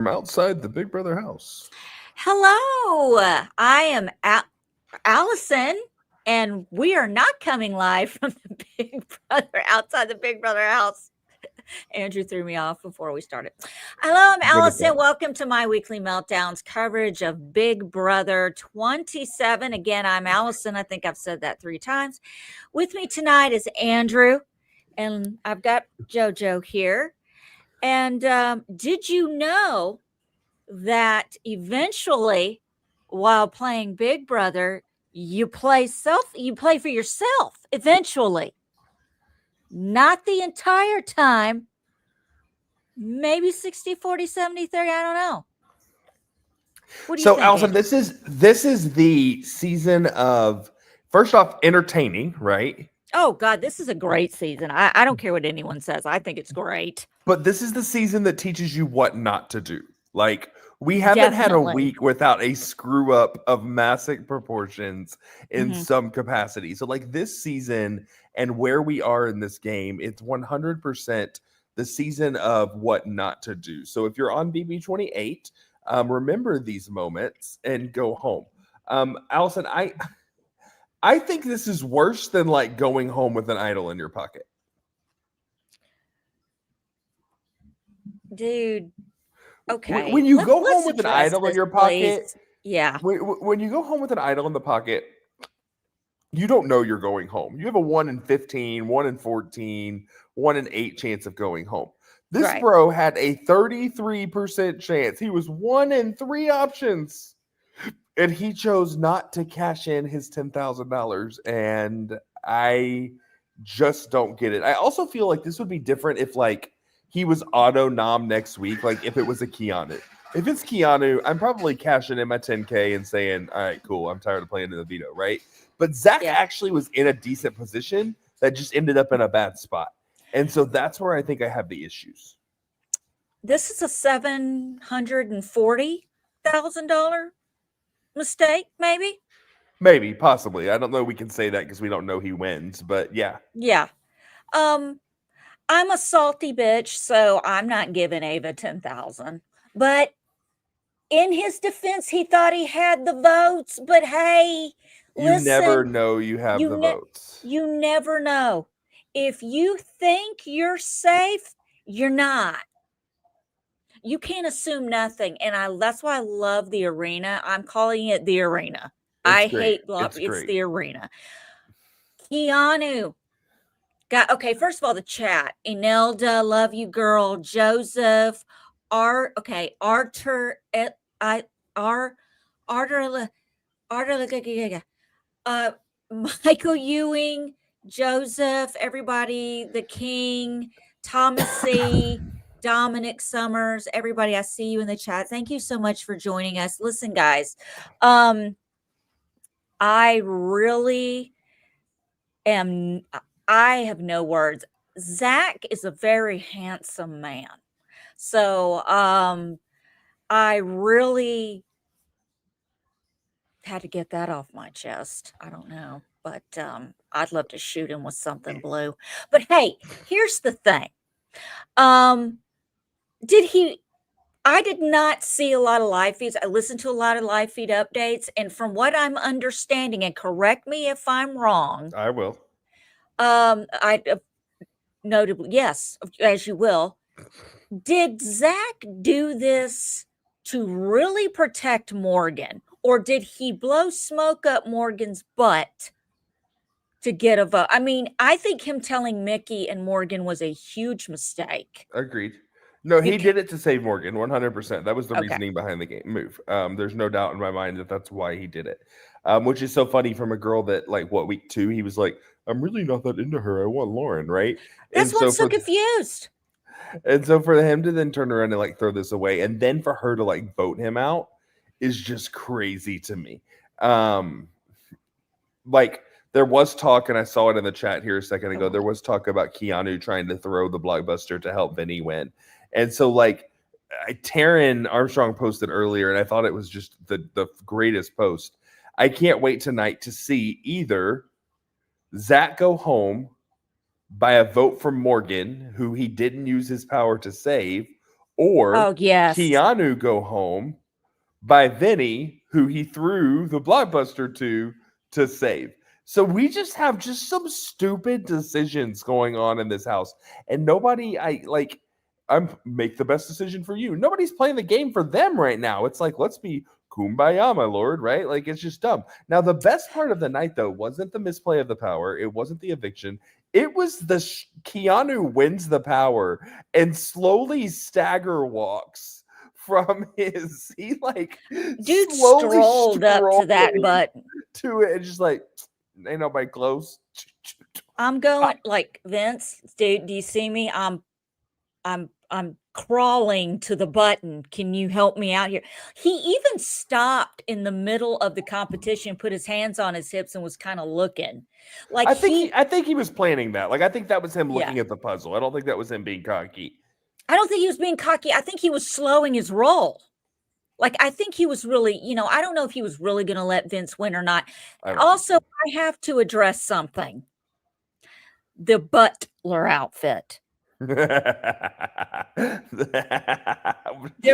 from outside the Big Brother house. Hello, I am Allison, and we are not coming live from the Big Brother outside the Big Brother house. Andrew threw me off before we started. Hello, I'm Good Allison. attempt. Welcome to my weekly meltdowns coverage of Big Brother 27. Again, I'm Allison. I think I've said that 3 times. With me tonight is Andrew, and I've got JoJo here. And did you know that eventually, while playing Big Brother, you play for yourself eventually, not the entire time, maybe 60, 40, 70, 30. I don't know. What do you So, think, Allison, Andrew? this is the season of first off entertaining, right? Oh God, this is a great season. I don't care what anyone says. I think it's great. But this is the season that teaches you what not to do. Like we haven't had a Definitely. week without a screw up of massive proportions in Hmm. some capacity. So, like this season and where we are in this game, it's 100% the season of what not to do. So, if you're on BB28, remember these moments and go home. Allison, I think this is worse than like going home with an idol in your pocket. Dude, When okay. you Let's go home let's with an address idol in this, your please. pocket, Yeah. when you go home with an idol in the pocket, you don't know you're going home. You have a 1 in 15, 1 in 14, 1 in 8 chance of going home. This Right. bro had a 33% chance. He was 1 in 3 options. And he chose not to cash in his $10,000. And I just don't get it. I also feel like this would be different if, like, he was auto nom next week, like if it was a Keanu. If it's Keanu, I'm probably cashing in my 10K and saying, all right, cool, I'm tired of playing in the veto, right? But Zach Yeah. actually was in a decent position that just ended up in a bad spot. And so that's where I think I have the issues. This is a $740,000 mistake, maybe? Maybe, possibly. I don't know we can say that because we don't know he wins, but yeah. Yeah. Um, I'm a salty bitch, so I'm not giving Ava 10,000. But in his defense, he thought he had the votes. But hey, You never listen, know you have you the ne- votes. you never know. If you think you're safe, you're not. You can't assume nothing, and I that's why I love the arena. I'm calling it the arena. It's I great. hate block. It's It's great. the arena. Keanu got okay. First of all, the chat. Inelda, love you, girl. Joseph, okay, Arthur, I, R, Arthur, Arthur, uh, Michael Ewing, Joseph, everybody, the King, Thomas C. Dominic Summers, everybody, I see you in the chat. Thank you so much for joining us. Listen, guys, um, I really am I have no words. Zach is a very handsome man. So I really had to get that off my chest. I don't know. But I'd love to shoot him with something blue. But hey, here's the thing. Um did he I did not see a lot of live feeds. I listened to a lot of live feed updates. And from what I'm understanding, and correct me if I'm wrong, I will. I notably, yes, as you will. Did Zach do this to really protect Morgan, or did he blow smoke up Morgan's butt to get a vote? I mean, I think him telling Mickey and Morgan was a huge mistake. Agreed. No, You he can did it to save Morgan, 100%. That was the okay. reasoning behind the game move. There's no doubt in my mind that that's why he did it. Which is so funny from a girl that, like, what, week 2, he was like, I'm really not that into her. I want Lauren, right? That's And why I'm so so for confused. and so for him to then turn around and like throw this away, and then for her to like vote him out is just crazy to me. Um, like there was talk, and I saw it in the chat here a second Oh ago. There boy. was talk about Keanu trying to throw the blockbuster to help Vinny win, and so like Taryn Armstrong posted earlier, and I thought it was just the greatest post. I can't wait tonight to see either Zach go home by a vote from Morgan, who he didn't use his power to save, or Oh, yes. Keanu go home by Vinny, who he threw the blockbuster to save. So we just have just some stupid decisions going on in this house, and nobody, I like. I'm make the best decision for you. Nobody's playing the game for them right now. It's like, let's be kumbaya, my lord, right? Like, it's just dumb. Now, the best part of the night though wasn't the misplay of the power. It wasn't the eviction. It was the Keanu wins the power and slowly stagger walks from his he like Dude slowly strolled up to strolled that button. to it and just like ain't nobody close. I'm going like, Vince, dude, do you see me? I'm crawling to the button. Can you help me out here? He even stopped in the middle of the competition, put his hands on his hips, and was kind of looking like I think he was planning that. Like I think that was him yeah. looking at the puzzle. I don't think that was him being cocky. I don't think he was being cocky. I think he was slowing his roll. Like, I think he was really, I don't know if he was really going to let Vince win or not. Also, I have to address something. The butler outfit. There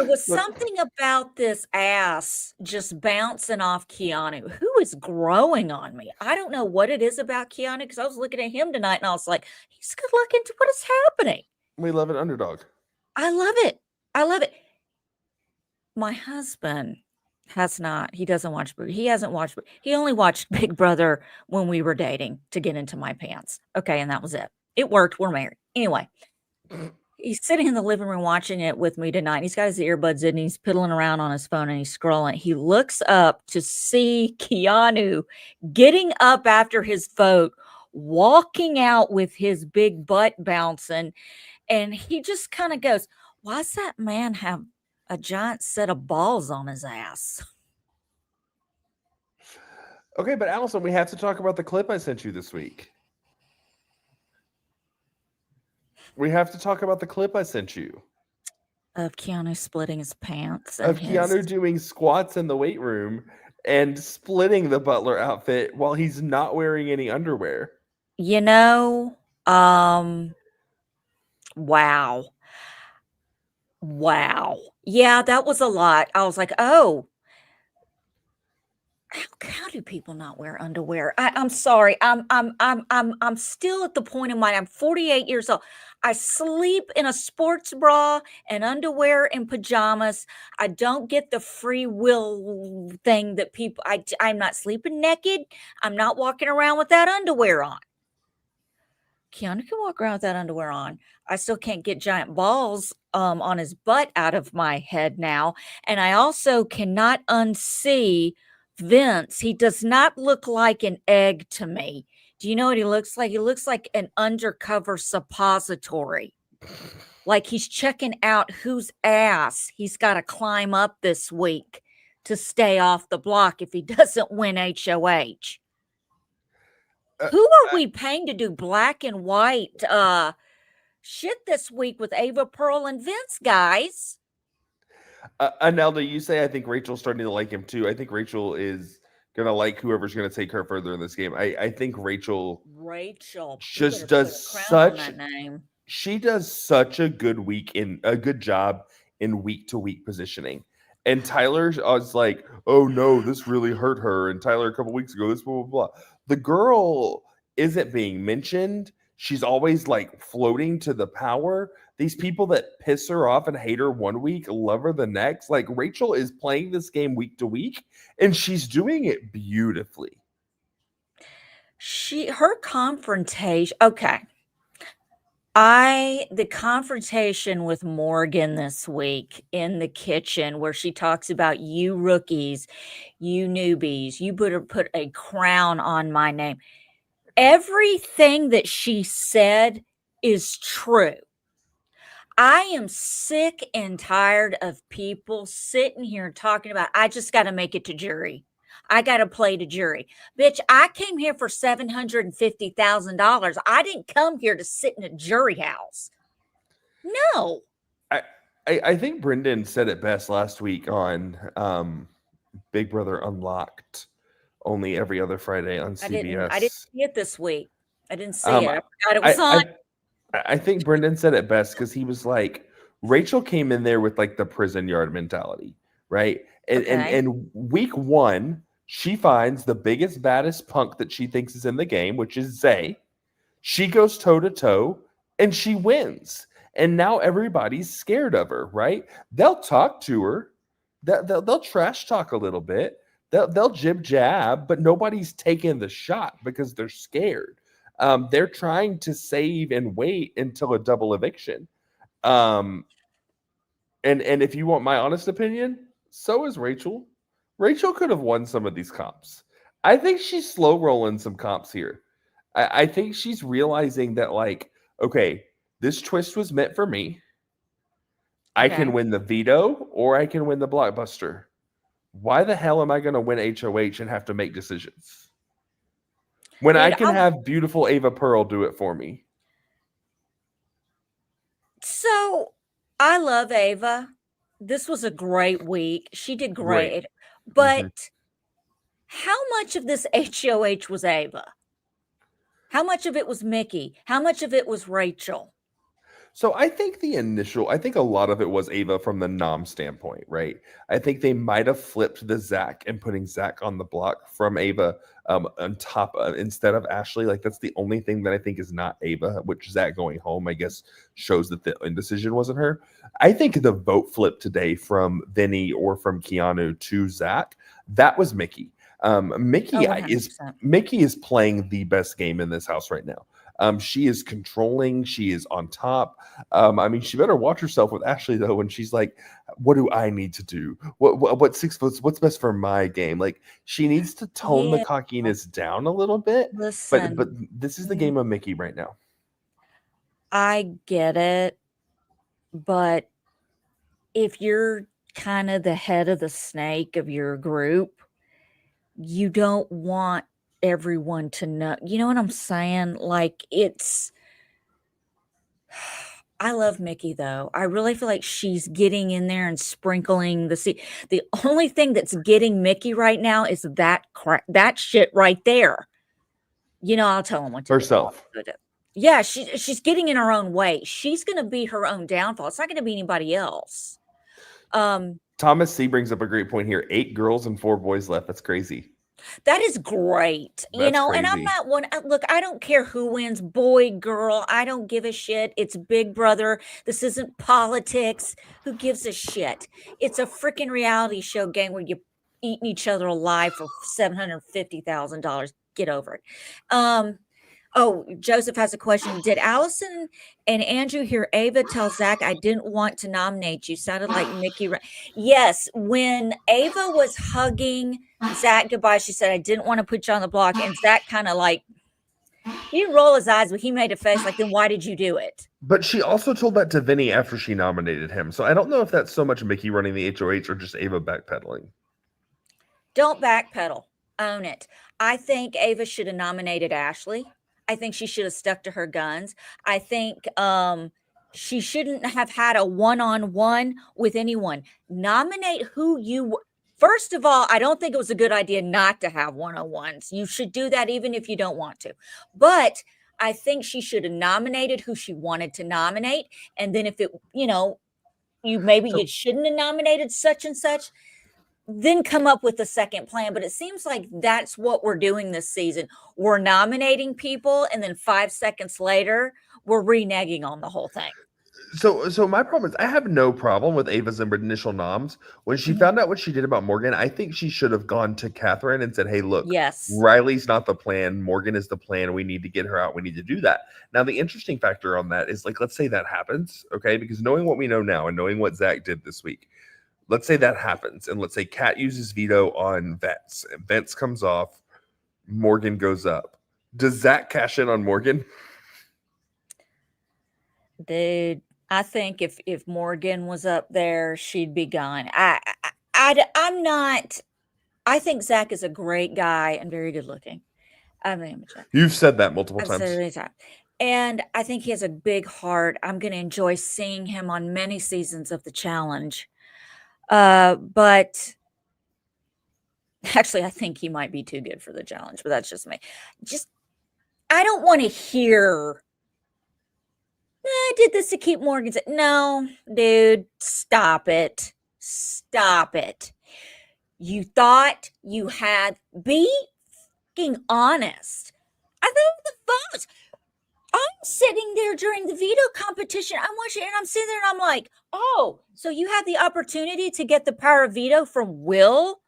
was something about this ass just bouncing off Keanu, who is growing on me. I don't know what it is about Keanu, because I was looking at him tonight and I was like, he's good looking. What is happening? We love an underdog. I love it. I love it. My husband has not. He doesn't watch. He hasn't watched. He only watched Big Brother when we were dating to get into my pants. Okay, and that was it. It worked. We're married. Anyway, he's sitting in the living room watching it with me tonight. He's got his earbuds in. And he's piddling around on his phone and he's scrolling. He looks up to see Keanu getting up after his vote, walking out with his big butt bouncing, and he just kind of goes, "Why does that man have a giant set of balls on his ass?" Okay, but Allison, we have to talk about the clip I sent you this week. We have to talk about the clip I sent you. Of Keanu splitting his pants. Of Keanu doing squats in the weight room and splitting the butler outfit while he's not wearing any underwear. Wow. Wow. Yeah, that was a lot. I was like, oh, how do people not wear underwear? I'm sorry. I'm still at the point in I'm 48 years old. I sleep in a sports bra and underwear and pajamas. I don't get the free will thing that people. I'm not sleeping naked. I'm not walking around with that underwear on. Keanu can walk around with that underwear on. I still can't get giant balls on his butt out of my head now. And I also cannot unsee Vince. He does not look like an egg to me. Do you know what he looks like? He looks like an undercover suppository. Like he's checking out whose ass he's got to climb up this week to stay off the block if he doesn't win HOH. Who are we paying to do black and white shit this week with Ava Pearl and Vince, guys? Anelda, you say I think Rachel's starting to like him too. I think Rachel is gonna like whoever's gonna take her further in this game. I think Rachel just does she does such a good job in week to week positioning. And Tyler was like, oh no, this really hurt her. And Tyler a couple weeks ago, this blah blah blah. The girl isn't being mentioned. She's always like floating to the power. These people that piss her off and hate her one week, love her the next. Like Rachel is playing this game week to week, and she's doing it beautifully. Her confrontation. Okay. The confrontation with Morgan this week in the kitchen where she talks about you rookies, you newbies, you better put a crown on my name. Everything that she said is true. I am sick and tired of people sitting here talking about, I just got to make it to jury. I got to play to jury. Bitch, I came here for $750,000. I didn't come here to sit in a jury house. No. I think Brendan said it best last week on Big Brother Unlocked, only every other Friday on CBS. I didn't see it this week. I didn't see it. I forgot it was on. I think Brendan said it best because he was like, Rachel came in there with like the prison yard mentality, right? Okay. And week one, she finds the biggest, baddest punk that she thinks is in the game, which is Zay. She goes toe to toe and she wins. And now everybody's scared of her, right? They'll talk to her, they'll trash talk a little bit, they'll jib jab, but nobody's taking the shot because they're scared. They're trying to save and wait until a double eviction. Um, and if you want my honest opinion, so is Rachel. Rachel could have won some of these comps. I think she's slow rolling some comps here. I think she's realizing that, like, okay, this twist was meant for me. I Okay. can win the veto or I can win the blockbuster. Why the hell am I going to win HOH and have to make decisions when I Dude, can have beautiful Ava Pearl do it for me? so I love Ava. This was a great week. She did Great. great. Mm-hmm. But how much of this HOH was Ava? How much of it was Mickey? How much of it was Rachel? So I think I think a lot of it was Ava from the nom standpoint, right? I think they might have flipped the Zach and putting Zach on the block from Ava on top of, instead of Ashley. Like that's the only thing that I think is not Ava, which Zach going home, I guess, shows that the indecision wasn't her. I think the vote flip today from Vinny or from Keanu to Zach, that was Mickey. Oh, 100%. Mickey is playing the best game in this house right now. She is controlling. She is on top. I mean, she better watch herself with Ashley though. When she's like, "What do I need to do? What 6 foot? What's best for my game?" Like she needs to tone the Yeah. cockiness down a little bit. But Listen, this is the game of Mickey right now. I get it, but if you're kind of the head of the snake of your group, you don't want everyone to know. You know what I'm saying? Like I love Mickey though. I really feel like she's getting in there and sprinkling the seed. The only thing that's getting Mickey right now is that shit right there. I'll tell him what to do. Herself. Yeah, she's getting in her own way. She's going to be her own downfall. It's not going to be anybody else. Thomas C brings up a great point here. 8 girls and 4 boys left. That's crazy. That is great, That's and I'm crazy. not one. Look, I don't care who wins, boy, girl. I don't give a shit. It's Big Brother. This isn't politics. Who gives a shit? It's a freaking reality show game where you eating each other alive for $750,000. Get over it. Oh, Joseph has a question. Did Allison and Andrew hear Ava tell Zach, "I didn't want to nominate you"? Sounded like Mickey. Yes, when Ava was hugging Zach goodbye, she said, "I didn't want to put you on the block." And Zach kind of like, he didn't roll his eyes, but he made a face like, "Then why did you do it?" But she also told that to Vinny after she nominated him. So I don't know if that's so much Mickey running the HOH or just Ava backpedaling. Don't backpedal. Own it. I think Ava should have nominated Ashley. I think she should have stuck to her guns. I think she shouldn't have had a one-on-one with anyone. Nominate who you. First of all, I don't think it was a good idea not to have one-on-ones. You should do that even if you don't want to. But I think she should have nominated who she wanted to nominate. And then if it, you shouldn't have nominated such and such, then come up with a second plan. But it seems like that's what we're doing this season. We're nominating people, and then 5 seconds later, we're reneging on the whole thing. So my problem is I have no problem with Ava's initial noms. When she found out what she did about Morgan, I think she should have gone to Catherine and said, "Hey, look, Yes. Riley's not the plan. Morgan is the plan. We need to get her out. We need to do that." Now, the interesting factor on that is, like, let's say that happens, okay? Because knowing what we know now and knowing what Zach did this week, let's say that happens, and let's say Kat uses veto on Vets, and Vets comes off, Morgan goes up. Does Zach cash in on Morgan? Dude, I think if Morgan was up there, she'd be gone. I'm not. I think Zach is a great guy and very good looking. I mean, You've said that multiple I've times. said it many times. And I think he has a big heart. I'm going to enjoy seeing him on many seasons of the challenge. But actually, I think he might be too good for the challenge, but that's just me. I don't want to hear. I did this to keep Morgan safe. No, dude, stop it. Stop it. You thought you had, be fucking honest. I thought the phones. I'm sitting there during the veto competition. I'm watching and I'm sitting there and I'm like, oh, so you had the opportunity to get the power of veto from Will,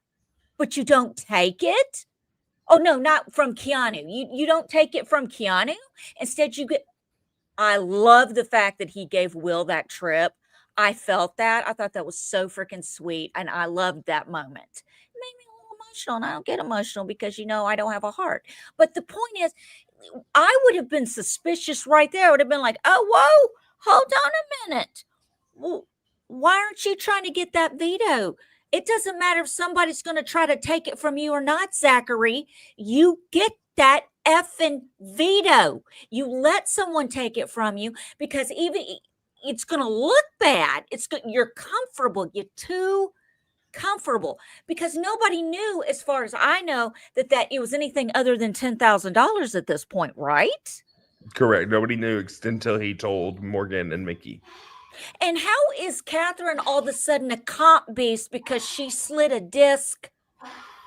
but you don't take it? Oh no, not from Keanu. You don't take it from Keanu. Instead, you get. I love the fact that he gave Will that trip. I felt that. I thought that was so freaking sweet, and I loved that moment. It made me a little emotional, and I don't get emotional because I don't have a heart. But the point is, I would have been suspicious right there. I would have been like, "Oh, whoa, hold on a minute. Well, why aren't you trying to get that veto? It doesn't matter if somebody's going to try to take it from you or not, Zachary. You get that effing veto. You let someone take it from you because even it's going to look bad. You're comfortable. You're too comfortable because nobody knew, as far as I know, that it was anything other than $10,000 at this point, right? Correct. Nobody knew until he told Morgan and Mickey. And how is Catherine all of a sudden a comp beast because she slid a disc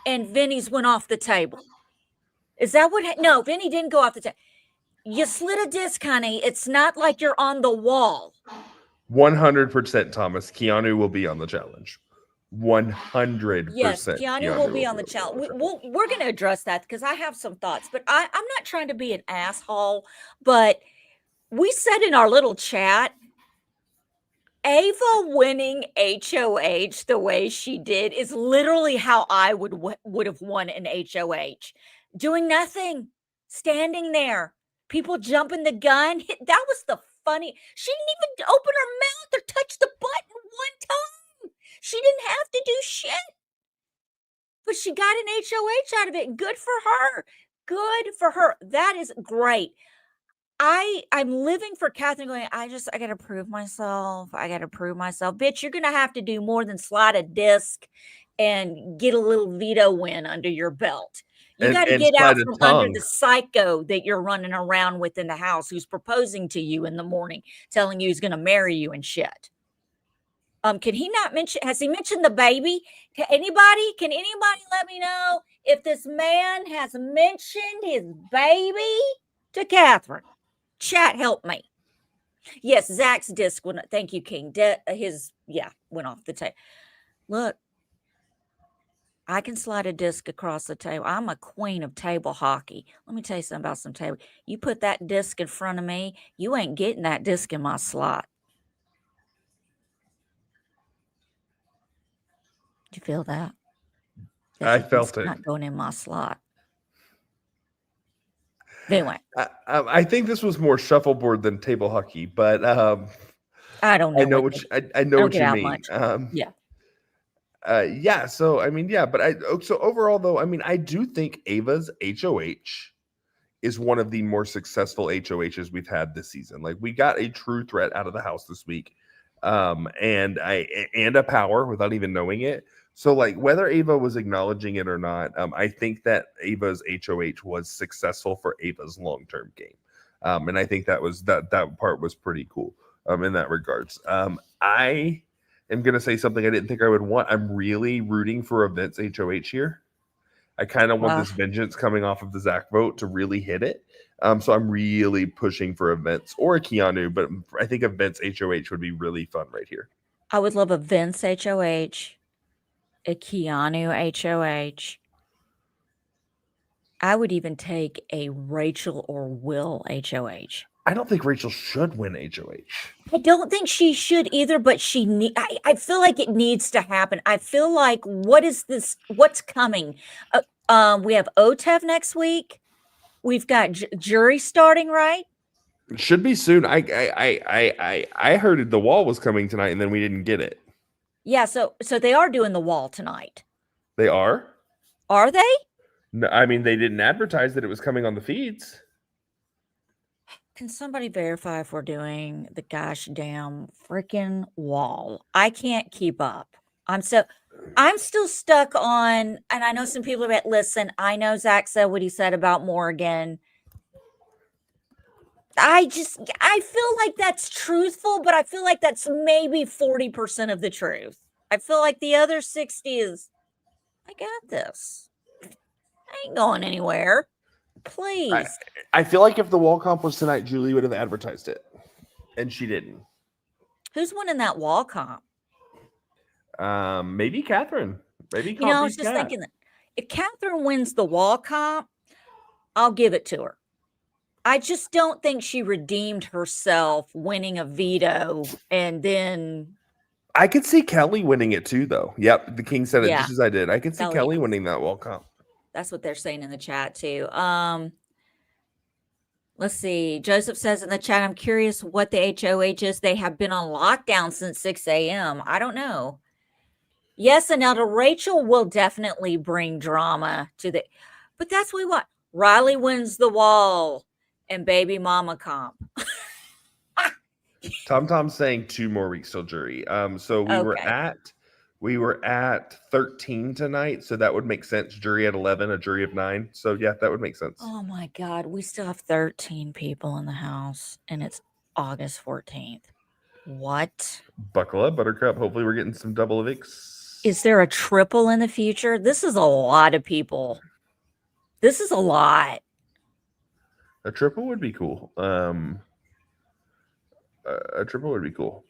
and Vinny's went off the table? Is that what? No, Vinny didn't go off the table. You slid a disc, honey. It's not like you're on the wall. 100% Thomas. Keanu will be on the challenge. 100%. Yes, Keanu will be on the challenge. We're going to address that because I have some thoughts, but I'm not trying to be an asshole, but we said in our little chat, Ava winning HOH the way she did is literally how I would have won an HOH. Doing nothing, standing there, people jumping the gun. That was the funny. She didn't even open her mouth or touch the button one time. She didn't have to do shit. But she got an HOH out of it. Good for her. Good for her. That is great. I'm living for Catherine going, I got to prove myself. I got to prove myself. Bitch, you're going to have to do more than slide a disc and get a little veto win under your belt. You got to get out from under the psycho that you're running around with in the house who's proposing to you in the morning, telling you he's going to marry you and shit. Can he not mention, has he mentioned the baby? Can anybody let me know if this man has mentioned his baby to Catherine? Chat, help me. Yes, Zach's disc went. Thank you, King. Went off the table. Look, I can slide a disc across the table. I'm a queen of table hockey. Let me tell you something about some table. You put that disc in front of me, you ain't getting that disc in my slot. Did you feel that? I felt it. Not going in my slot. Anyway, I think this was more shuffleboard than table hockey, but I don't know. I know what you mean. Yeah. So I mean, yeah, but so overall though, I mean, I do think Ava's HOH is one of the more successful HOHs we've had this season. Like we got a true threat out of the house this week, and a power without even knowing it. So like whether Ava was acknowledging it or not, I think that Ava's HOH was successful for Ava's long-term game. And I think that part was pretty cool in that regards. I am going to say something I didn't think I would want. I'm really rooting for a Vince HOH here. I kind of want this vengeance coming off of the Zach vote to really hit it. So I'm really pushing for a Vince or a Keanu, but I think a Vince HOH would be really fun right here. I would love a Vince HOH, a Keanu HOH. I would even take a Rachel or Will HOH. I don't think Rachel should win HOH. I don't think she should either, but I feel like it needs to happen. I feel like what is this? What's coming? We have OTEV next week. We've got jury starting, right? It should be soon. I heard the wall was coming tonight, and then we didn't get it. Yeah, so they are doing the wall tonight. They are? Are they? No, I mean they didn't advertise that it was coming on the feeds. Can somebody verify if we're doing the gosh damn freaking wall? I can't keep up. I'm still stuck on, and I know some people are listen, I know Zach said what he said about Morgan. I feel like that's truthful, but I feel like that's maybe 40% of the truth. I feel like the other 60 is, I got this. I ain't going anywhere. Please. I feel like if the wall comp was tonight, Julie would have advertised it, and she didn't. Who's winning that wall comp? Maybe Catherine. Maybe You know, I comp was beats just Cat. thinking that if Catherine wins the wall comp, I'll give it to her. I just don't think she redeemed herself winning a veto and then. I could see Kelly winning it too, though. Yep, the king said it Yeah, just as I did. I could see Kelly winning that wall comp. That's what they're saying in the chat too. Let's see. Joseph says in the chat, I'm curious what the HOH is. They have been on lockdown since 6 a.m. I don't know. Yes, and now to Rachel will definitely bring drama to the, but that's what we want. Riley wins the wall and baby mama comp. Tom's saying 2 more weeks till jury. So we were at 13 tonight, so that would make sense. Jury at 11, a jury of 9. So yeah, that would make sense. Oh my God, we still have 13 people in the house, and it's August 14th. What? Buckle up, Buttercup. Hopefully, we're getting some double evicts. Is there a triple in the future? This is a lot of people. This is a lot. A triple would be cool. A triple would be cool.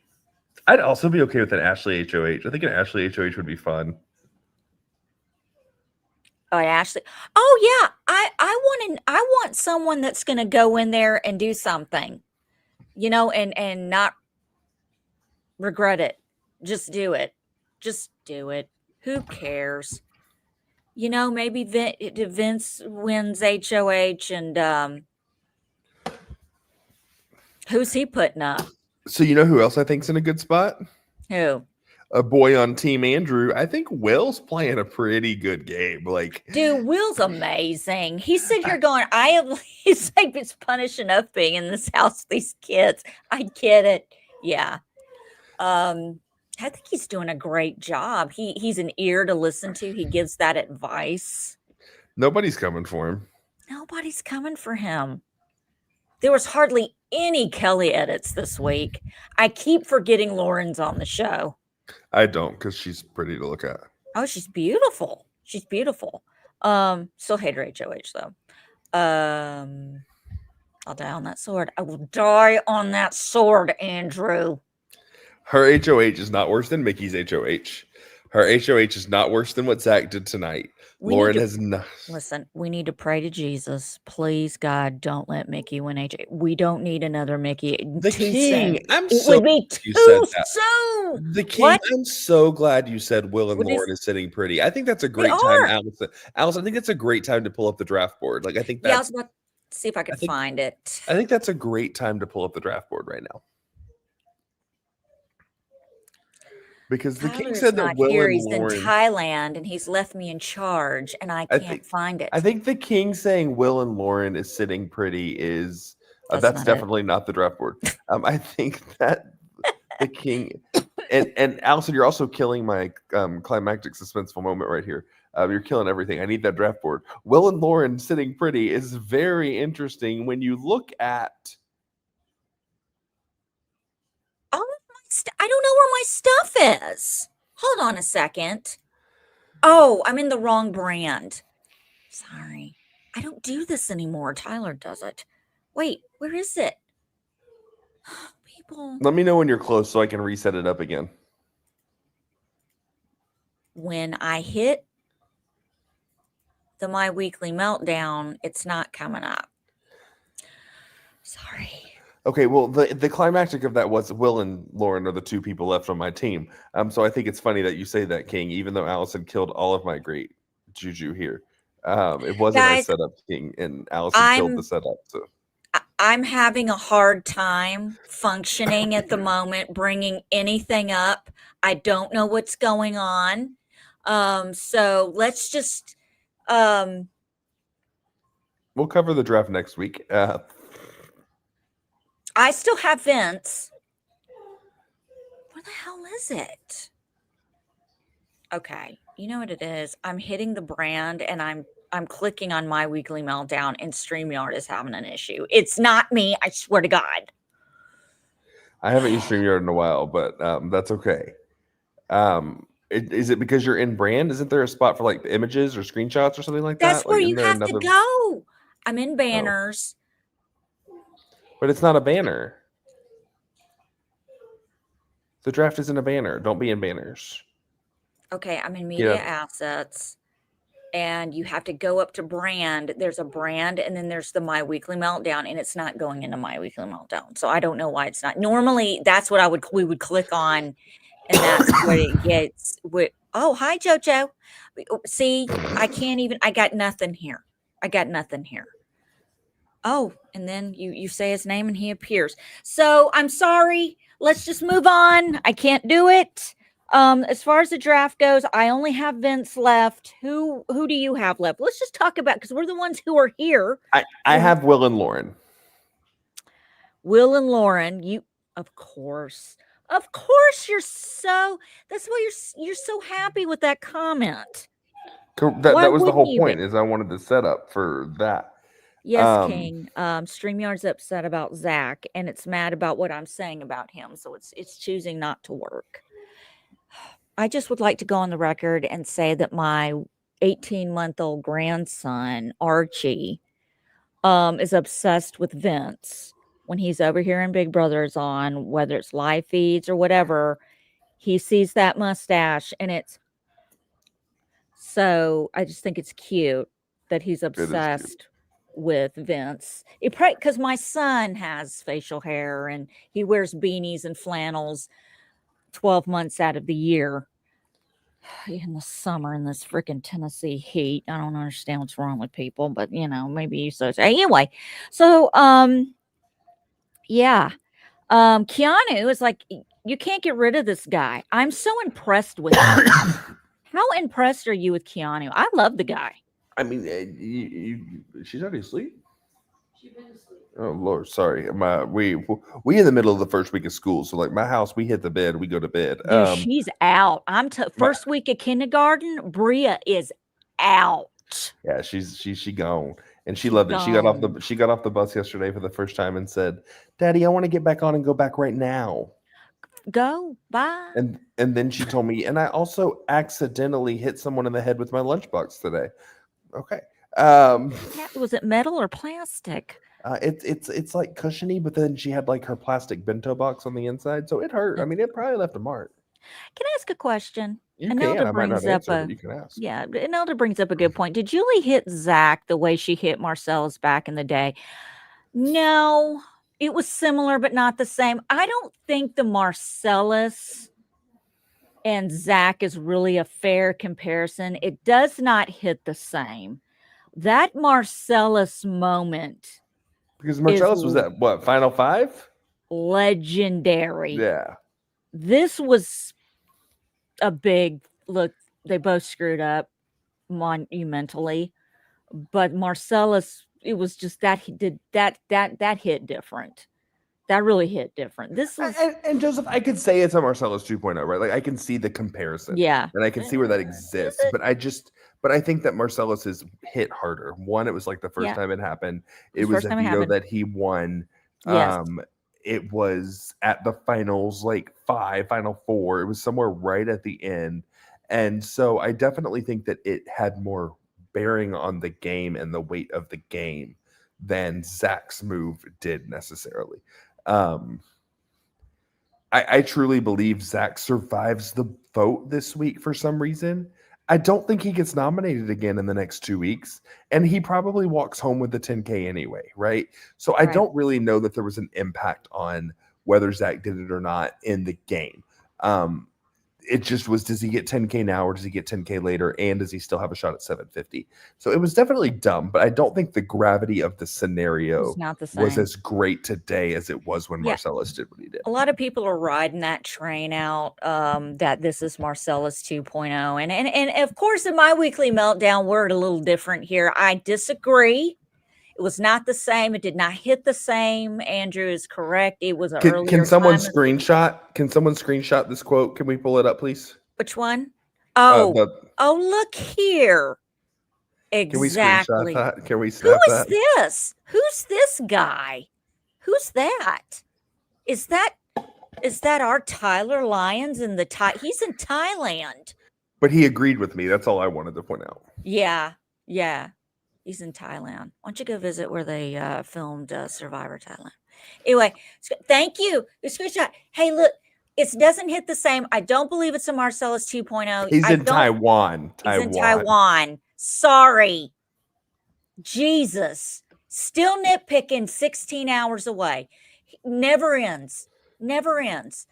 I'd also be okay with an Ashley HOH. I think an Ashley HOH would be fun. Oh, Ashley. Oh yeah, I want someone that's going to go in there and do something, and not regret it. Just do it. Just do it. Who cares? Maybe Vince wins HOH, and who's he putting up? So you know who else I think's in a good spot? Who? A boy on Team Andrew. I think Will's playing a pretty good game. Dude, Will's amazing. He's sitting here going, he's like, it's punishing us being in this house with these kids. I get it. Yeah. I think he's doing a great job. He's an ear to listen to. He gives that advice. Nobody's coming for him. Nobody's coming for him. There was hardly any Kelly edits this week. I keep forgetting Lauren's on the show. I don't, because she's pretty to look at. Oh, she's beautiful. She's beautiful. Still hate her HOH though. I'll die on that sword. I will die on that sword, Andrew. Her HOH is not worse than Mickey's HOH. Her HOH is not worse than what Zach did tonight. Lauren has not. Listen, we need to pray to Jesus. Please, God, don't let Mickey win HOH. We don't need another Mickey. The king. It would be too soon. The king. What? I'm so glad you said Will and Lauren is sitting pretty. I think that's a great time, Allison. Allison, I think that's a great time to pull up the draft board. I think that's. Yeah, I was about to see if I could find it. I think that's a great time to pull up the draft board right now. Because the king said that Will and he's Lauren. In Thailand, and he's left me in charge, and I can't find it. I think the king saying Will and Lauren is sitting pretty is that's definitely not the draft board. I think that the king and Allison, you're also killing my climactic suspenseful moment right here. You're killing everything. I need that draft board. Will and Lauren sitting pretty is very interesting when you look at. I don't know where my stuff is. Hold on a second. Oh, I'm in the wrong brand. Sorry. I don't do this anymore. Tyler does it. Wait, where is it? People. Let me know when you're close so I can reset it up again. When I hit the My Weekly Meltdown, it's not coming up. Sorry. Okay, well, the climactic of that was Will and Lauren are the two people left on my team. So I think it's funny that you say that, King, even though Allison killed all of my great juju here. It wasn't a setup, King, and Allison killed the setup. So I'm having a hard time functioning at the moment, bringing anything up. I don't know what's going on. So let's just. We'll cover the draft next week. I still have Vince. Where the hell is it? Okay. You know what it is? I'm hitting the brand and I'm I'm clicking on My Weekly Meltdown and StreamYard is having an issue. It's not me, I swear to God. I haven't used StreamYard in a while, but that's okay. Is it because you're in brand? Isn't there a spot for like images or screenshots or something like That's that? where Like, isn't you there have to another? go. I'm in Oh, banners. but it's not a banner. The draft isn't a banner. Don't be in banners. Okay, I'm in Get media up. assets. And you have to go up to brand. There's a brand, and then there's the My Weekly Meltdown, and it's not going into My Weekly Meltdown. So I don't know why it's not. Normally, that's what we would click on, and that's what it gets. Oh, hi, JoJo. See, I can't even. I got nothing here. I got nothing here. Oh, and then you say his name and he appears. So I'm sorry. Let's just move on. I can't do it. As far as the draft goes, I only have Vince left. Who do you have left? Let's just talk about, because we're the ones who are here. I have Will and Lauren. Will and Lauren, you of course. Of course that's why you're so happy with that comment. Why That was the wouldn't whole you be? point. Is I wanted to set up for that. Yes, King. StreamYard's upset about Zach, and it's mad about what I'm saying about him, so it's choosing not to work. I just would like to go on the record and say that my 18-month-old grandson, Archie, is obsessed with Vince. When he's over here and Big Brother is on, whether it's live feeds or whatever, he sees that mustache, and it's so I just think it's cute that he's It is cute. obsessed with Vince. It probably because my son has facial hair and he wears beanies and flannels 12 months out of the year. In the summer in this freaking Tennessee heat. I don't understand what's wrong with people, but maybe so. Anyway, so yeah. Keanu is like, you can't get rid of this guy. I'm so impressed with him. How impressed are you with Keanu? I love the guy. I mean, she's already asleep. Oh Lord, sorry. We in the middle of the first week of school, so like my house, we hit the bed, we go to bed. Dude, she's out. First week of kindergarten, Bria is out. Yeah, she gone, and she loved it. She got off the bus yesterday for the first time and said, "Daddy, I want to get back on and go back right now." Go, bye. And then she told me, and I also accidentally hit someone in the head with my lunchbox today. Okay. Was it metal or plastic? It's like cushiony, but then she had like her plastic bento box on the inside, so it hurt. I mean, it probably left a mark. Can I ask a question? You can. I might not answer, but you can ask. Yeah, Imelda brings up a good point. Did Julie hit Zach the way she hit Marcellus back in the day? No, it was similar, but not the same. I don't think the Marcellus and Zach is really a fair comparison. It does not hit the same. That Marcellus moment, because Marcellus was at what, Final Five? Legendary. Yeah. This was a big look. They both screwed up monumentally, but Marcellus, it was just that he did that hit different. That really hit different. This was and Joseph, I could say it's a Marcellus 2.0, right? Like I can see the comparison. Yeah. And I can see where that exists. But I think that Marcellus is hit harder. One, it was like the first time it happened. It was a veto that he won. Yes. It was at the finals, like final four. It was somewhere right at the end. And so I definitely think that it had more bearing on the game and the weight of the game than Zach's move did necessarily. I truly believe Zach survives the vote this week for some reason. I don't think he gets nominated again in the next 2 weeks, and he probably walks home with the 10K anyway, right? So I don't really know that there was an impact on whether Zach did it or not in the game. It just was, does he get 10K now or does he get 10K later? And does he still have a shot at 750? So it was definitely dumb, but I don't think the gravity of the scenario was as great today as it was when Marcellus did what he did. A lot of people are riding that train out, that this is Marcellus 2.0. And of course, in my weekly meltdown, we're a little different here. I disagree. It was not the same. It did not hit the same. Andrew is correct. It was an earlier. Can someone screenshot this quote? Can we pull it up, please? Which one? Oh, look here. Can we screenshot Exactly. that? Can we Who snap is that? this? Who's this guy? Who's that? Is that our Tyler Lyons in the he's in Thailand. But he agreed with me. That's all I wanted to point out. Yeah. Yeah. He's in Thailand. Why don't you go visit where they filmed Survivor Thailand? Anyway, thank you. The screenshot. Hey, look, it doesn't hit the same. I don't believe it's a Marcellus 2.0. He's in Taiwan. He's in Taiwan. Sorry. Jesus. Still nitpicking 16 hours away. Never ends. Never ends.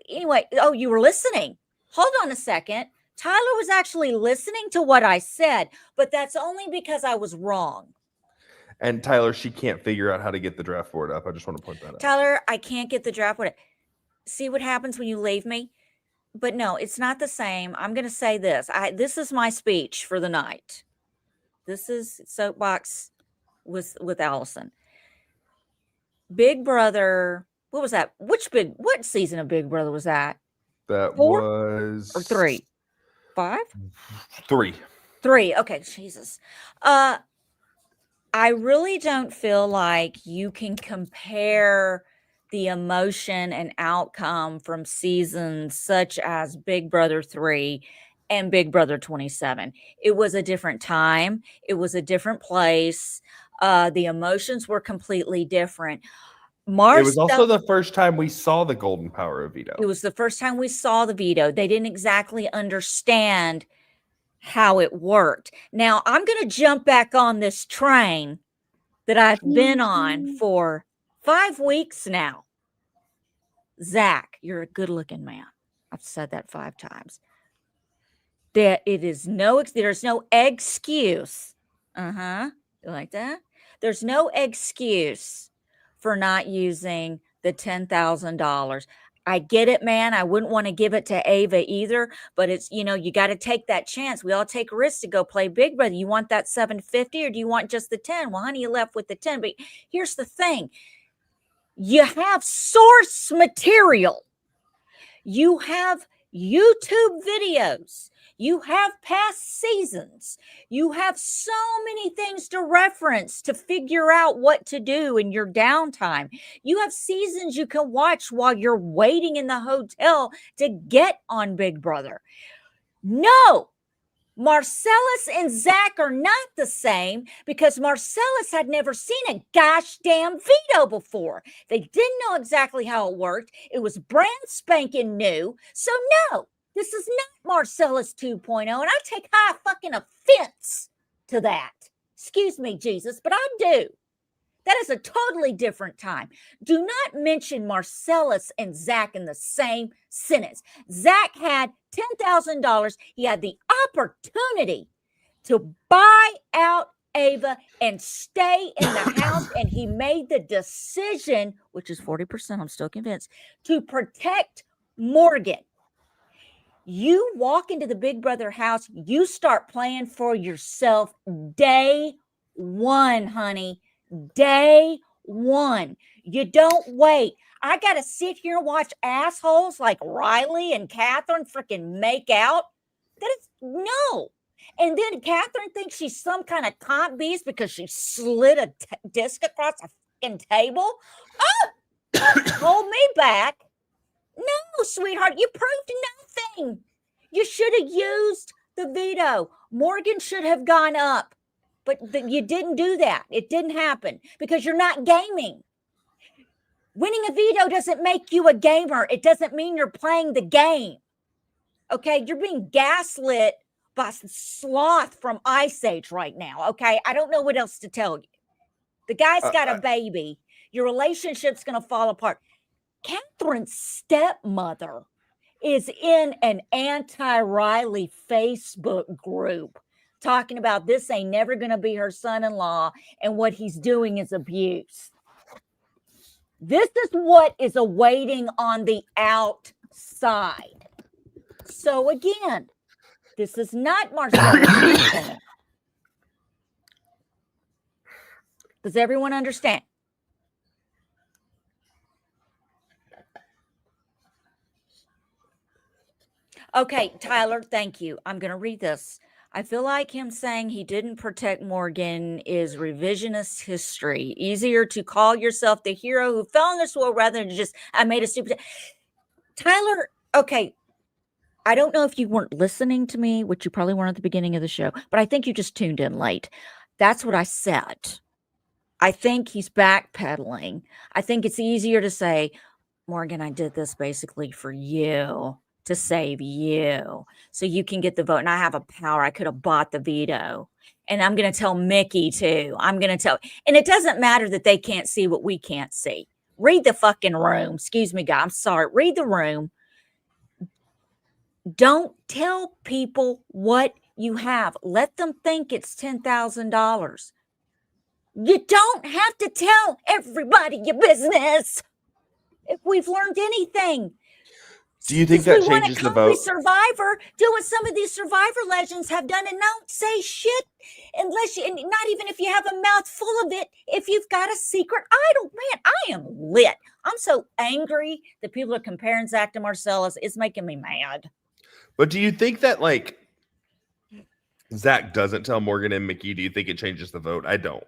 Anyway, oh, you were listening. Hold on a second. Tyler was actually listening to what I said, but that's only because I was wrong. And Tyler, she can't figure out how to get the draft board up. I just want to point that out. Tyler, I can't get the draft board. See what happens when you leave me? But no, it's not the same. I'm going to say this. This is my speech for the night. This is Soapbox with Allison. Big Brother, what was that? What season of Big Brother was that? That 4 was or 3? 5? 3. 3. Okay, Jesus. I really don't feel like you can compare the emotion and outcome from seasons such as Big Brother 3 and Big Brother 27. It was a different time. It was a different place. The emotions were completely different. It was also the first time we saw the golden power of veto. It was the first time we saw the veto. They didn't exactly understand how it worked. Now, I'm going to jump back on this train that I've been on for 5 weeks now. Zach, you're a good-looking man. I've said that 5 times. There's no excuse. You like that? There's no excuse for not using the $10,000. I get it, man. I wouldn't want to give it to Ava either, but it's, you got to take that chance. We all take risks to go play Big Brother. You want that 750 or do you want just the 10? Well, honey, you left with the 10. But here's the thing. You have source material. You have YouTube videos. You have past seasons. You have so many things to reference to figure out what to do in your downtime. You have seasons you can watch while you're waiting in the hotel to get on Big Brother. No, Marcellus and Zach are not the same because Marcellus had never seen a gosh damn veto before. They didn't know exactly how it worked. It was brand spanking new. So no, this is not Marcellus 2.0, and I take high fucking offense to that. Excuse me, Jesus, but I do. That is a totally different time. Do not mention Marcellus and Zach in the same sentence. Zach had $10,000. He had the opportunity to buy out Ava and stay in the house, and he made the decision, which is 40%, I'm still convinced, to protect Morgan. You walk into the Big Brother house, you start playing for yourself day one, honey. Day one. You don't wait. I got to sit here and watch assholes like Riley and Catherine freaking make out. That is no. And then Catherine thinks she's some kind of comp beast because she slid a disc across a fucking table. Oh, hold me back. No, sweetheart, you proved nothing. You should have used the veto. Morgan should have gone up. But you didn't do that. It didn't happen because you're not gaming. Winning a veto doesn't make you a gamer. It doesn't mean you're playing the game. Okay, you're being gaslit by Sloth from Ice Age right now. Okay, I don't know what else to tell you. The guy's got a baby. Your relationship's going to fall apart. Catherine's stepmother is in an anti-Riley Facebook group talking about this ain't never going to be her son-in-law and what he's doing is abuse. This is what is awaiting on the outside. So again, this is not Marcellus. Does everyone understand? Okay, Tyler, thank you. I'm going to read this. I feel like him saying he didn't protect Morgan is revisionist history. Easier to call yourself the hero who fell in this war rather than just, I made a stupid. Tyler, okay. I don't know if you weren't listening to me, which you probably weren't at the beginning of the show, but I think you just tuned in late. That's what I said. I think he's backpedaling. I think it's easier to say, Morgan, I did this basically for you, to save you, so you can get the vote. And I have a power. I could have bought the veto. And I'm going to tell Mickey too. I'm going to tell. And it doesn't matter that they can't see what we can't see. Read the fucking room. Excuse me, guy. I'm sorry. Read the room. Don't tell people what you have. Let them think it's $10,000. You don't have to tell everybody your business. If we've learned anything, Do you think that changes the vote? Survivor, do what some of these Survivor legends have done and don't say shit unless you, and not even if you have a mouth full of it, if you've got a secret idol. Man, I am lit. I'm so angry that people are comparing Zach to Marcellus. It's making me mad. But do you think that, like, Zach doesn't tell Morgan and Mickey? Do you think it changes the vote? I don't.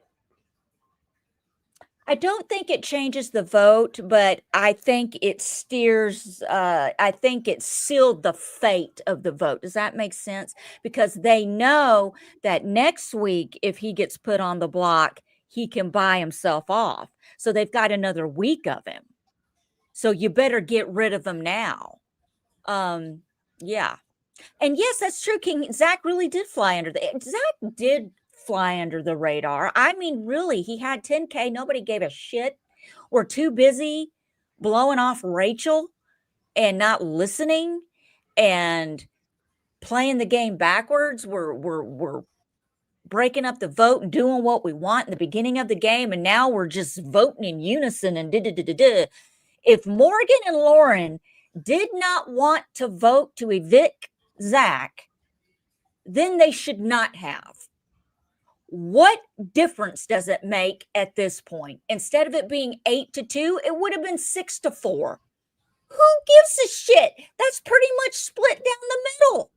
I don't think it changes the vote, but I think it steers, I think it sealed the fate of the vote. Does that make sense? Because they know that next week, if he gets put on the block, he can buy himself off. So they've got another week of him. So you better get rid of him now. Yeah. And yes, that's true. Zach really did fly under Zach did fly under the radar. I mean, really, he had 10K. Nobody gave a shit. We're too busy blowing off Rachel and not listening and playing the game backwards. We're breaking up the vote and doing what we want in the beginning of the game, and now we're just voting in unison and da-da-da-da-da. If Morgan and Lauren did not want to vote to evict Zach, then they should not have. What difference does it make at this point? Instead of it being 8-2, it would have been 6-4. Who gives a shit? That's pretty much split down the middle.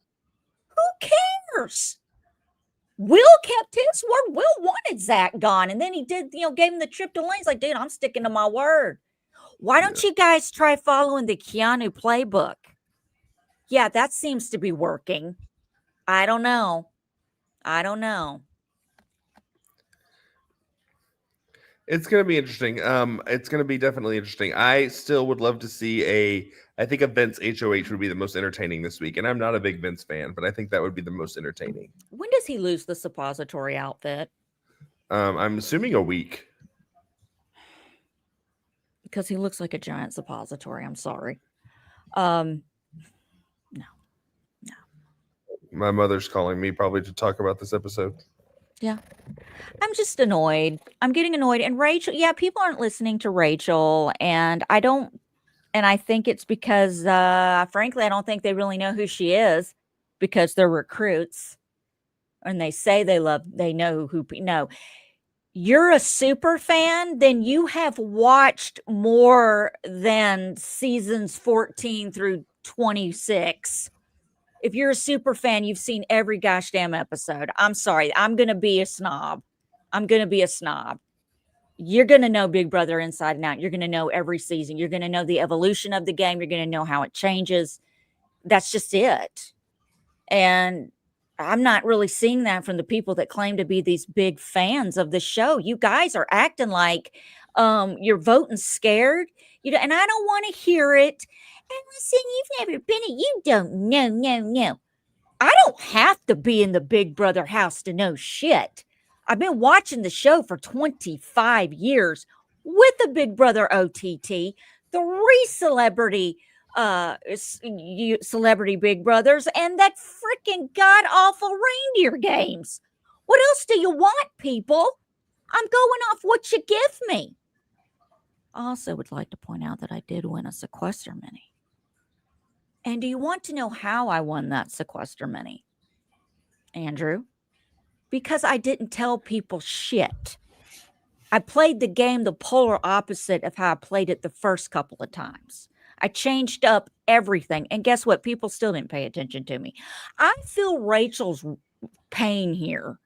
Who cares? Will kept his word. Will wanted Zach gone. And then he did, gave him the trip to Lane. He's like, dude, I'm sticking to my word. Why don't you guys try following the Keanu playbook? Yeah, that seems to be working. I don't know. It's going to be interesting. It's going to be definitely interesting. I still would love to see I think a Vince HOH would be the most entertaining this week. And I'm not a big Vince fan, but I think that would be the most entertaining. When does he lose the suppository outfit? I'm assuming a week. Because he looks like a giant suppository. I'm sorry. No. My mother's calling me probably to talk about this episode. Yeah. I'm just annoyed. I'm getting annoyed. And Rachel, people aren't listening to Rachel. And I think it's because, frankly, I don't think they really know who she is because they're recruits. And they say they know who, no. You're a super fan, then you have watched more than seasons 14 through 26. If you're a super fan, you've seen every gosh damn episode. I'm sorry. I'm going to be a snob. You're going to know Big Brother inside and out. You're going to know every season. You're going to know the evolution of the game. You're going to know how it changes. That's just it. And I'm not really seeing that from the people that claim to be these big fans of the show. You guys are acting like you're voting scared. And I don't want to hear it. And listen, you've never been you don't know. No. I don't have to be in the Big Brother house to know shit. I've been watching the show for 25 years with the Big Brother OTT, 3 celebrity Big Brothers, and that freaking god-awful reindeer games. What else do you want, people? I'm going off what you give me. I also would like to point out that I did win a sequester mini. And do you want to know how I won that sequester mini, Andrew? Because I didn't tell people shit. I played the game the polar opposite of how I played it the first couple of times. I changed up everything. And guess what? People still didn't pay attention to me. I feel Rachel's pain here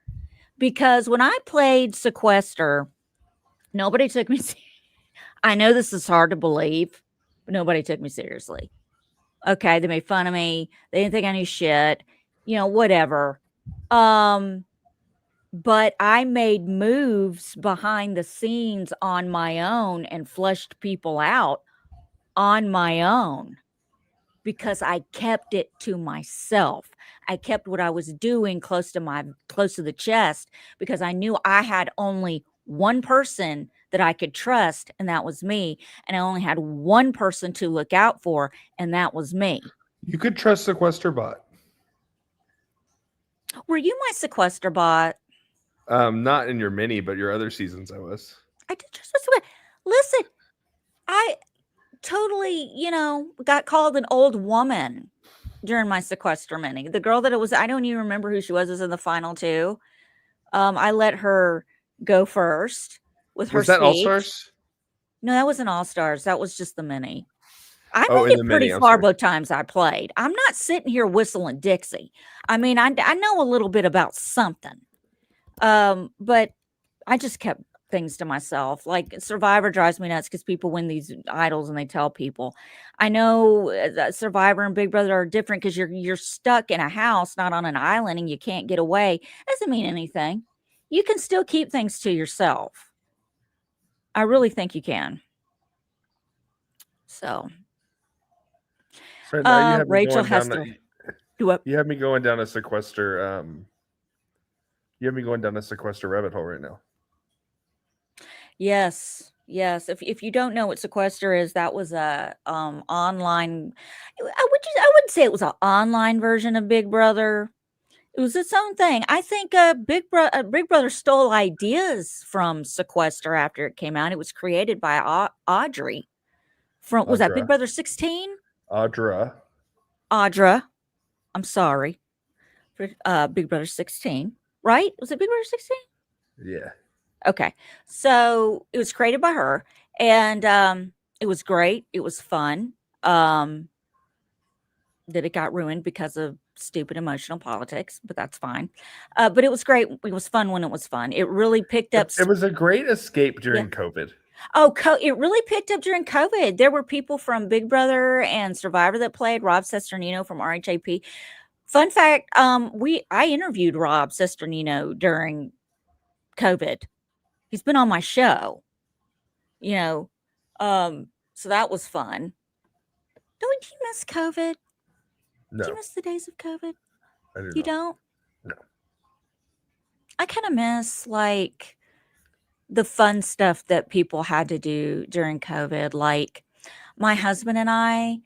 because when I played Sequester, nobody took me. I know this is hard to believe, but nobody took me seriously. Okay, they made fun of me. They didn't think I knew shit. Whatever. But I made moves behind the scenes on my own and flushed people out on my own because I kept it to myself. I kept what I was doing close to the chest because I knew I had only one person that I could trust, and that was me. And I only had one person to look out for, and that was me. You could trust Sequester Bot. Were you my Sequester Bot? Not in your mini, but your other seasons I was. I did trust Sequester. Listen, I totally, got called an old woman during my Sequester mini. The girl that it was, I don't even remember who she was in the final two. I let her go first with her Was that speech. All Stars? No, that wasn't All Stars. That was just the mini. I Oh, made in it the pretty mini, I'm far sorry. both times I played. I'm not sitting here whistling Dixie. I mean, I know a little bit about something. But I just kept things to myself. Like Survivor drives me nuts because people win these idols and they tell people. I know that Survivor and Big Brother are different because you're stuck in a house, not on an island, and you can't get away. Doesn't mean anything. You can still keep things to yourself. I really think you can. So, now you have me Rachel going has down. to do up. You have me going down a Sequester. You have me going down a Sequester rabbit hole right now. Yes. If you don't know what Sequester is, that was a online. I wouldn't say it was an online version of Big Brother. It was its own thing. I think Big Brother stole ideas from Sequester after it came out. It was created by Audrey. Was that Big Audra. Brother 16? Audra. Audra. I'm sorry. For Big Brother 16, right? Was it Big Brother 16? Yeah. Okay. So it was created by her, and it was great. It was fun. That it got ruined because of stupid emotional politics, but that's fine. But it was great. It was fun when it was fun. It really picked up. It was a great escape during COVID. Oh, it really picked up during COVID. There were people from Big Brother and Survivor that played. Rob Sesternino from RHAP. Fun fact, I interviewed Rob Sesternino during COVID. He's been on my show. So that was fun. Don't you miss COVID? No. Do you miss the days of COVID? I do You not. don't? No. I kind of miss like the fun stuff that people had to do during COVID. Like my husband and I,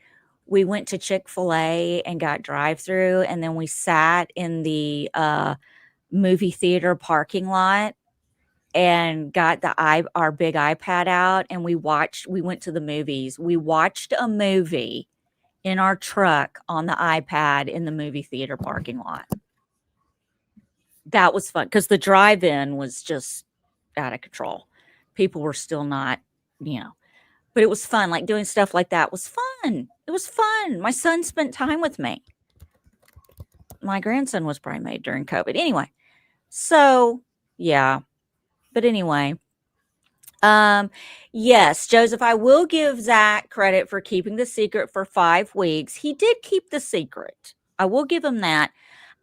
we went to Chick-fil-A and got drive-through, and then we sat in the movie theater parking lot and got our big iPad out, and we went to the movies. We watched a movie in our truck on the iPad in the movie theater parking lot. That was fun because the drive-in was just out of control. People were still not, but it was fun. Like doing stuff like that was fun. It was fun. My son spent time with me. My grandson was probably made during COVID. Anyway, so yeah. But anyway, yes, Joseph, I will give Zach credit for keeping the secret for 5 weeks. He did keep the secret. I will give him that.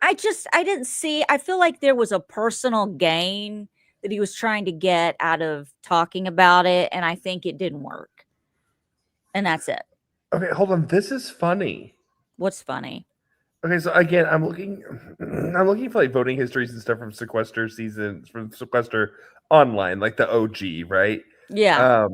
I didn't see, I feel like there was a personal gain that he was trying to get out of talking about it, and I think it didn't work. And that's it. Okay, hold on. This is funny. What's funny? Okay, so again, I'm looking for like voting histories and stuff from Sequester seasons, from Sequester online, like the OG, right? Yeah.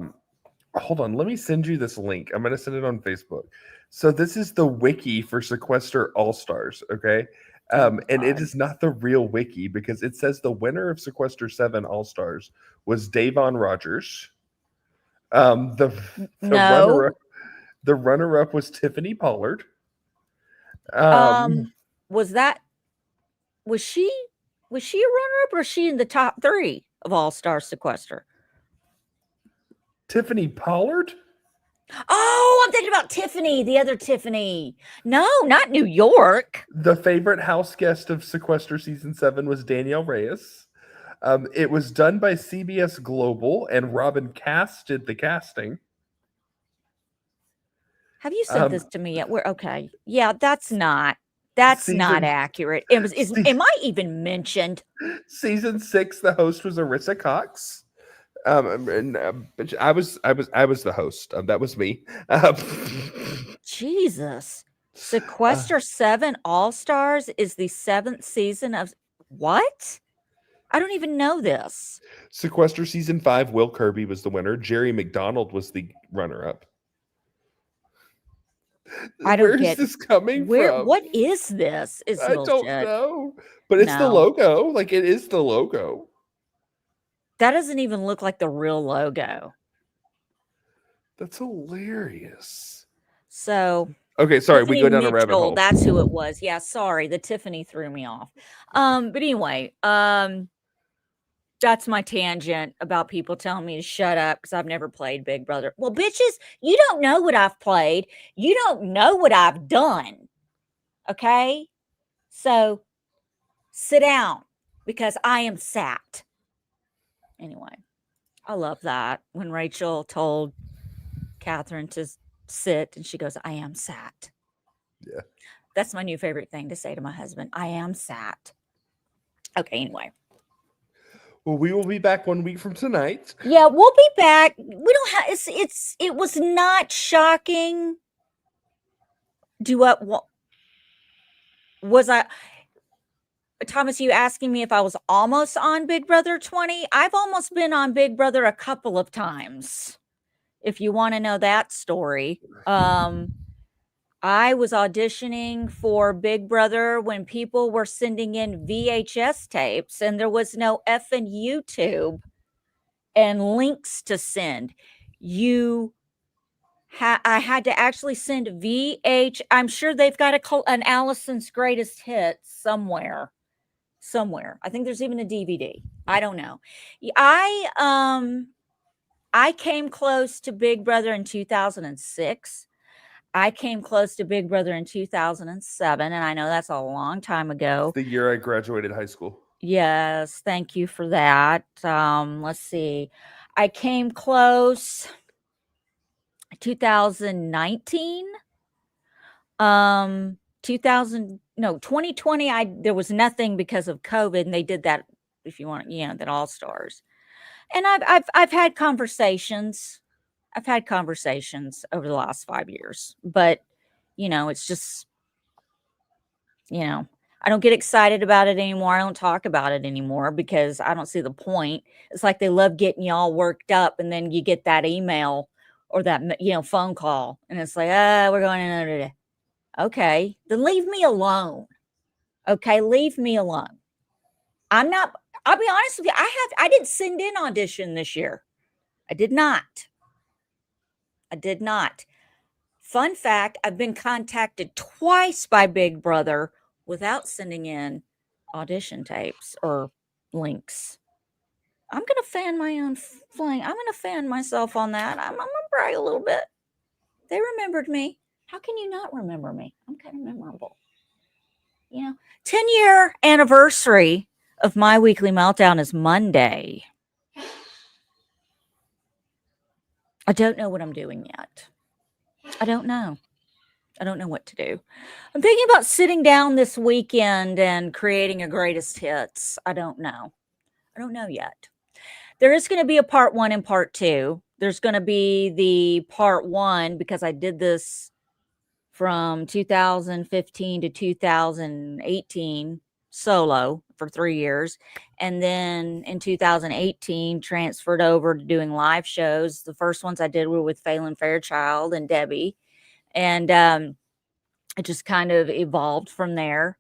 Hold on, let me send you this link. I'm gonna send it on Facebook. So this is the wiki for Sequester All Stars, okay? And it is not the real wiki because it says the winner of Sequester 7 All Stars was Davon Rogers. The No. runner-up was Tiffany Pollard. Was she a runner-up, or was she in the top 3 of All-Star Sequester? Tiffany Pollard? Oh, I'm thinking about Tiffany, the other Tiffany. No, not New York. The favorite house guest of Sequester season 7 was Danielle Reyes. It was done by CBS Global, and Robin Cass did the casting. Have you sent this Um, to me yet? We're okay. Yeah, that's not season accurate. It was se- am I even mentioned? season 6, the host was Arissa Cox. But I was the host. That was me. Jesus. Uh, Sequester 7 All Stars is the 7th season of what? I don't even know this. Sequester season 5, Will Kirby was the winner. Jerry McDonald was the runner-up. I don't Where is get this coming from? what is this? Is I don't bullshit. know. But it's the No. logo. Like, it is the logo. That doesn't even look like the real logo. That's hilarious. So Okay, sorry, we Tiffany go down a rabbit Mitchell, hole. that's who it was. Yeah, sorry, the Tiffany threw me off. But anyway, that's my tangent about people telling me to shut up because I've never played Big Brother. Well, bitches, you don't know what I've played. You don't know what I've done. Okay? So sit down because I am sat. Anyway, I love that when Rachel told Catherine to sit and she goes, I am sat. Yeah. That's my new favorite thing to say to my husband. I am sat. Okay, anyway. Well, we will be back 1 week from tonight. Yeah, we'll be back. We don't have it was not shocking. Do what was I Thomas, you asking me if I was almost on Big Brother 20? I've almost been on Big Brother a couple of times. If you want to know that story. I was auditioning for Big Brother when people were sending in VHS tapes and there was no effing YouTube and links to send. I had to actually send I'm sure they've got an Allison's Greatest Hits somewhere. I think there's even a DVD. I don't know. I came close to Big Brother in 2006. I came close to Big Brother in 2007, and I know that's a long time ago. The year I graduated high school. Yes, thank you for that. Let's see. I came close 2019. 2020 there was nothing because of COVID and they did that if you want, that All Stars. And I've had conversations. I've had conversations over the last 5 years, but it's just, I don't get excited about it anymore. I don't talk about it anymore because I don't see the point. It's like they love getting you all worked up and then you get that email or that, phone call and it's like, we're going in. Okay, then leave me alone. Okay, leave me alone. I'll be honest with you. I didn't send in audition this year. I did not. Fun fact, I've been contacted twice by Big Brother without sending in audition tapes or links. I'm going to fan my own flame. I'm going to fan myself on that. I'm going to brag a little bit. They remembered me. How can you not remember me? I'm kind of memorable. 10-year anniversary of my weekly meltdown is Monday. I don't know what I'm doing yet. I don't know what to do. I'm thinking about sitting down this weekend and creating a greatest hits. I don't know yet. There is going to be a part 1 and part 2. There's going to be the part 1 because I did this from 2015 to 2018 solo for 3 years. And then in 2018, transferred over to doing live shows. The first ones I did were with Phelan Fairchild and Debbie. And it just kind of evolved from there.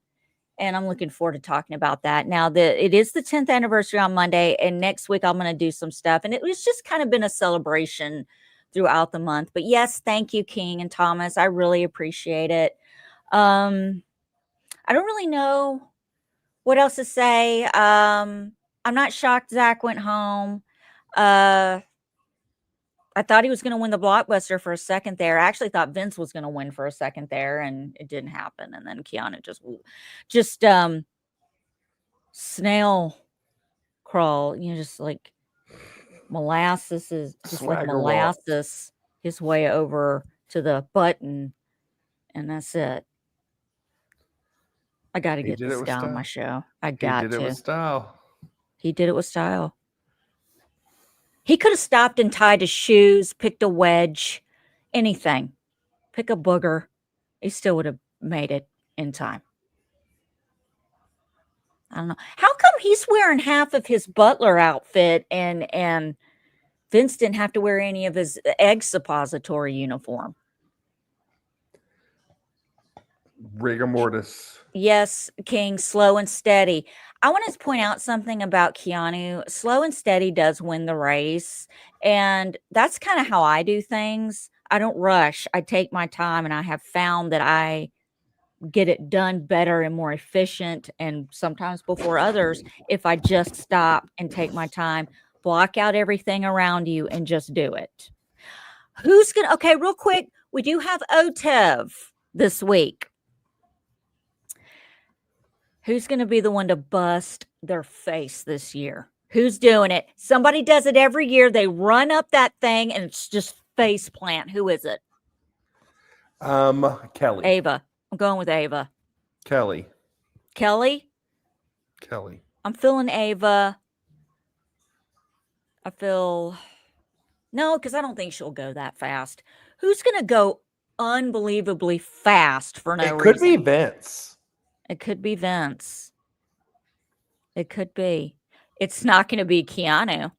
And I'm looking forward to talking about that. Now, it is the 10th anniversary on Monday. And next week, I'm going to do some stuff. And it was just kind of been a celebration throughout the month. But yes, thank you, King and Thomas. I really appreciate it. I don't really know what else to say. I'm not shocked Zach went home. I thought he was going to win the blockbuster for a second there. I actually thought Vince was going to win for a second there, and it didn't happen. And then Keanu just snail crawl, just like molasses Swagger walk. his way over to the button, and that's it. I got to He get did this it with guy on my style. show. I He got did it to. with style. He did it with style. He could have stopped and tied his shoes, picked a wedge, anything. Pick a booger. He still would have made it in time. I don't know. How come he's wearing half of his butler outfit and Vince didn't have to wear any of his egg suppository uniform? Rigor mortis. Yes, King, slow and steady. I want to point out something about Keanu. Slow and steady does win the race. And that's kind of how I do things. I don't rush. I take my time, and I have found that I get it done better and more efficient, and sometimes before others, if I just stop and take my time, block out everything around you, and just do it. Okay, real quick, we do have OTEV this week. Who's going to be the one to bust their face this year? Who's doing it? Somebody does it every year. They run up that thing and it's just face plant. Who is it? Kelly. Ava. I'm going with Ava. Kelly. Kelly? Kelly. I'm feeling Ava. No, because I don't think she'll go that fast. Who's going to go unbelievably fast for no reason? It could be Vince. It could be Vince. It could be. It's not going to be Keanu.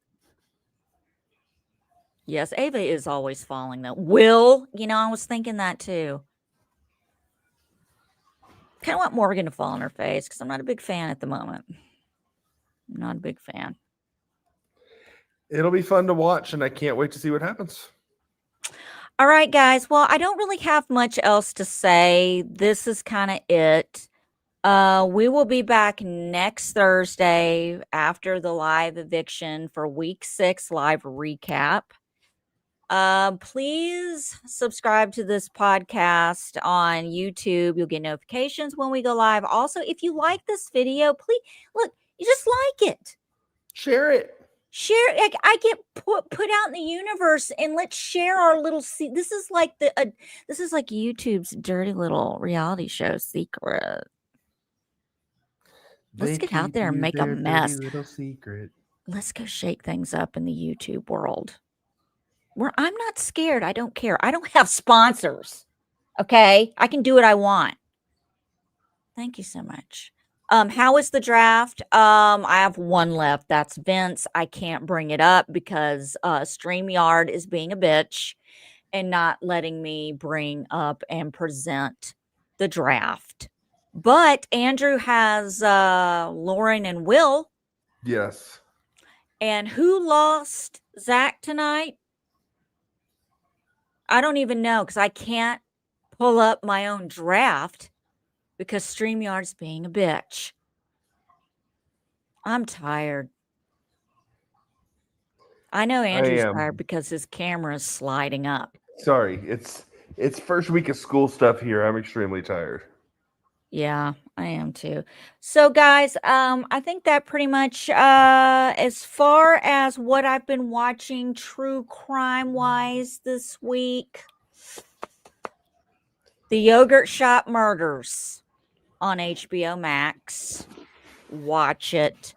Yes, Ava is always falling, though. Will, I was thinking that, too. Kind of want Morgan to fall on her face because I'm not a big fan at the moment. I'm not a big fan. It'll be fun to watch, and I can't wait to see what happens. All right, guys. Well, I don't really have much else to say. This is kind of it. We will be back next Thursday after the live eviction for week 6 live recap. Please subscribe to this podcast on YouTube. You'll get notifications when we go live. Also, if you like this video, please look, you just like it. Share it. I get put out in the universe, and let's share our little this is like YouTube's dirty little reality show secret. Let's get out there and make a mess. Little secret. Let's go shake things up in the YouTube world. I'm not scared. I don't care. I don't have sponsors. Okay? I can do what I want. Thank you so much. How is the draft? I have one left. That's Vince. I can't bring it up because StreamYard is being a bitch and not letting me bring up and present the draft. But Andrew has Lauren and Will. Yes. And who lost Zach tonight? I don't even know because I can't pull up my own draft because StreamYard's being a bitch. I'm tired. I know Andrew's tired because his camera is sliding up. Sorry, it's first week of school stuff here. I'm extremely tired. Yeah, I am too. So, guys, I think that pretty much, as far as what I've been watching true crime-wise this week, The Yogurt Shop Murders on HBO Max. Watch it.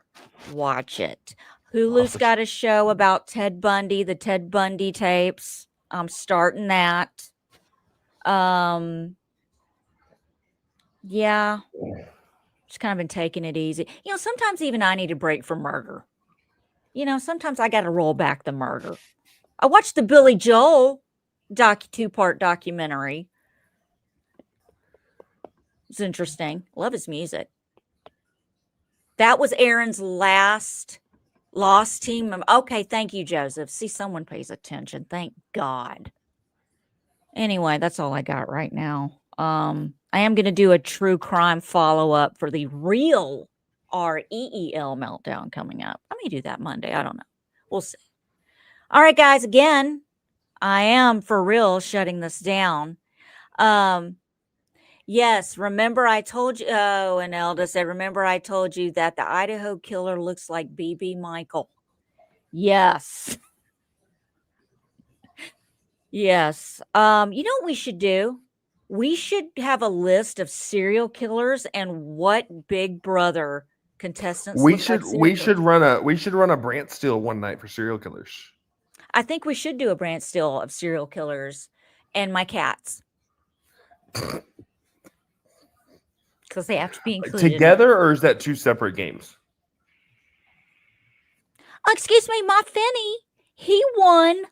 Hulu's got a show about Ted Bundy, the Ted Bundy tapes. I'm starting that. Yeah. Just kind of been taking it easy. Sometimes even I need a break from murder. Sometimes I got to roll back the murder. I watched the Billy Joel 2-part documentary. It's interesting. Love his music. That was Aaron's last lost team. Okay, thank you, Joseph. See, someone pays attention. Thank God. Anyway, that's all I got right now. I am going to do a true crime follow-up for the real REEL meltdown coming up. I may do that Monday. I don't know. We'll see. All right, guys. Again, I am for real shutting this down. Yes, remember I told you. Oh, and Elda said, remember I told you that the Idaho killer looks like BB Michael. Yes. Yes. You know what we should do? We should have a list of serial killers and what Big Brother contestants We look like should serial we killers. should run a Brant Steele one night for serial killers. I think we should do a brand still of serial killers and my cats. Because they have to be included in it. Together, or is that two separate games? Excuse me, my Finny, he won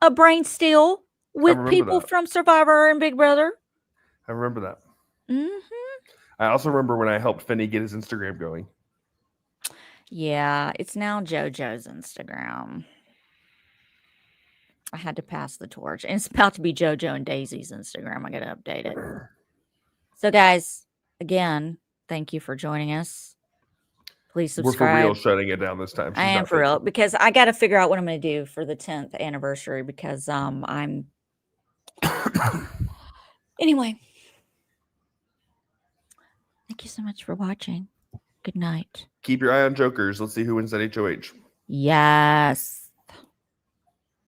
a brain steal with people that. from Survivor and Big Brother. I remember that. Mm-hmm. I also remember when I helped Finney get his Instagram going. Yeah, it's now JoJo's Instagram. I had to pass the torch. And it's about to be JoJo and Daisy's Instagram. I got to update it. So, guys, again, thank you for joining us. Please subscribe. We're for real shutting it down this time. I am for real, because I got to figure out what I'm going to do for the 10th anniversary, because I'm anyway. Thank you so much for watching. Good night. Keep your eye on Jokers. Let's see who wins that HOH. Yes.